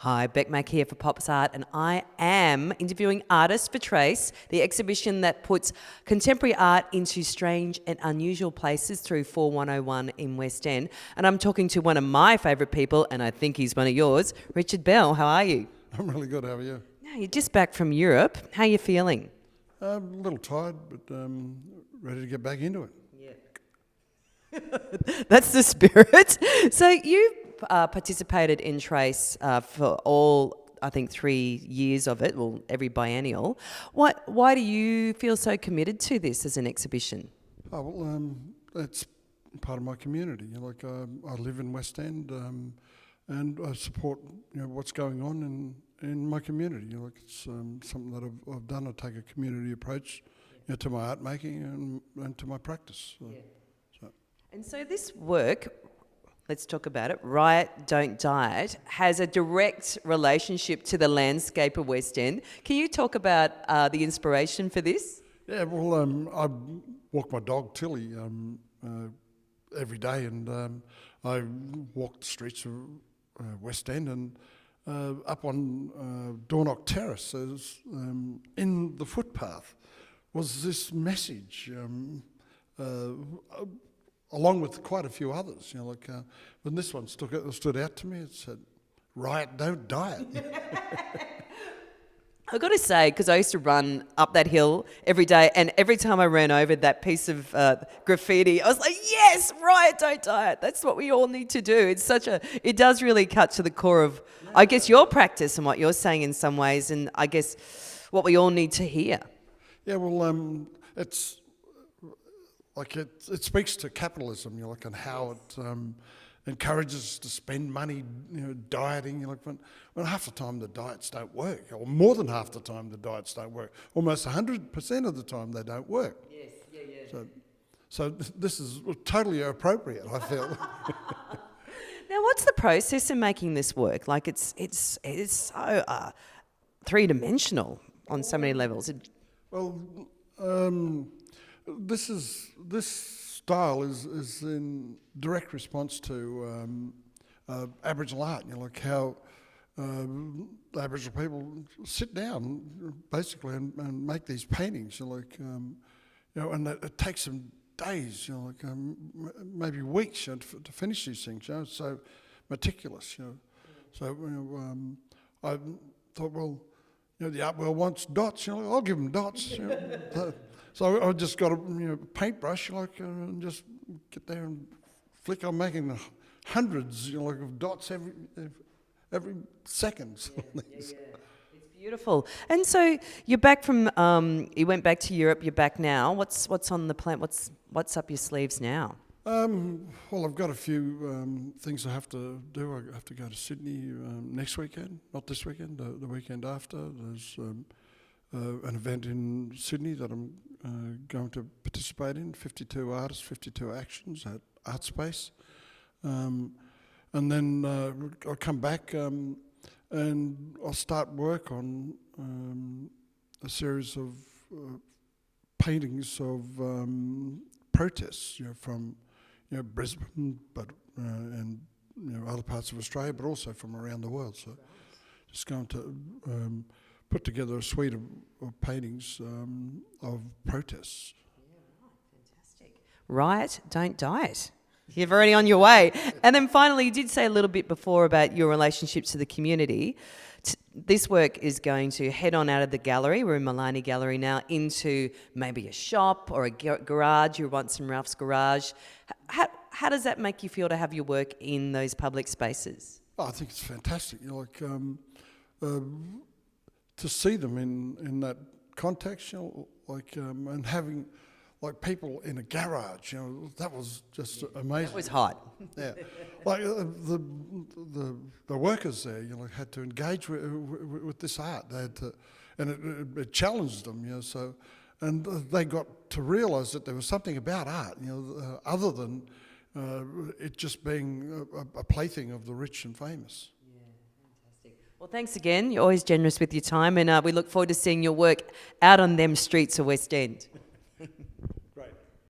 Hi, Beck Mack here for Popsart, and I am interviewing artists for Trace, the exhibition that puts contemporary art into strange and unusual places through 4101 in West End. And I'm talking to one of my favourite people, and I think he's one of yours, Richard Bell. How are you? I'm really good. How are you? Now, you're just back from Europe. How are you feeling? A little tired, but ready to get back into it. That's the spirit. So you participated in Trace for all, I think, 3 years of it, well, every biennial. Why do you feel so committed to this as an exhibition? Oh, well, it's part of my community. I live in West End, and I support what's going on in my community. It's something that I've done. I take a community approach to my art making and to my practice. And so this work, let's talk about it, Riot, Don't Diet, has a direct relationship to the landscape of West End. Can you talk about the inspiration for this? Yeah, well, I walk my dog Tilly every day, and I walk the streets of West End, and up on Dornock Terrace, in the footpath, was this message. Along with quite a few others, when this one stood out to me, it said, "Riot, don't diet." I've got to say, because I used to run up that hill every day, and every time I ran over that piece of graffiti, I was like, yes, riot, don't diet. That's what we all need to do. It does really cut to the core of, I guess, your practice and what you're saying in some ways, and I guess what we all need to hear. Yeah, well, it's like it speaks to capitalism, and how it encourages us to spend money, dieting. When half the time the diets don't work, or more than half the time the diets don't work. Almost 100% of the time they don't work. Yes, yeah. So this is totally appropriate, I feel. Now, what's the process in making this work? Like, it's so three-dimensional on so many levels. Well, this style is in direct response to Aboriginal art. How Aboriginal people sit down basically and make these paintings. And it takes them days. Maybe weeks to finish these things. So meticulous. So I thought, well, the art world wants dots. I'll give them dots. So I just got a paintbrush, and just get there and flick. I'm making hundreds, of dots every second. Yeah. It's beautiful. And so you're back from, you went back to Europe. You're back now. What's on the plan? What's up your sleeves now? Well, I've got a few things I have to do. I have to go to Sydney next weekend, not this weekend, the weekend after. There's an event in Sydney that I'm going to participate in, 52 artists, 52 actions at Art Space. And then I'll come back and I'll start work on a series of paintings of protests, from Brisbane, but and other parts of Australia, but also from around the world. So just going to put together a suite of paintings of protests. Yeah, right, fantastic. Riot, don't diet. You're already on your way. And then finally, you did say a little bit before about your relationship to the community. This work is going to head on out of the gallery, we're in Milani Gallery now, into maybe a shop or a garage. You were once in Ralph's Garage. How does that make you feel to have your work in those public spaces? Oh, I think it's fantastic. To see them in that context, and having people in a garage, that was just amazing. That was hot. Yeah, the workers there, had to engage with this art. They had to, and it challenged them, So, and they got to realise that there was something about art, other than it just being a plaything of the rich and famous. Well, thanks again. You're always generous with your time, and we look forward to seeing your work out on them streets of West End.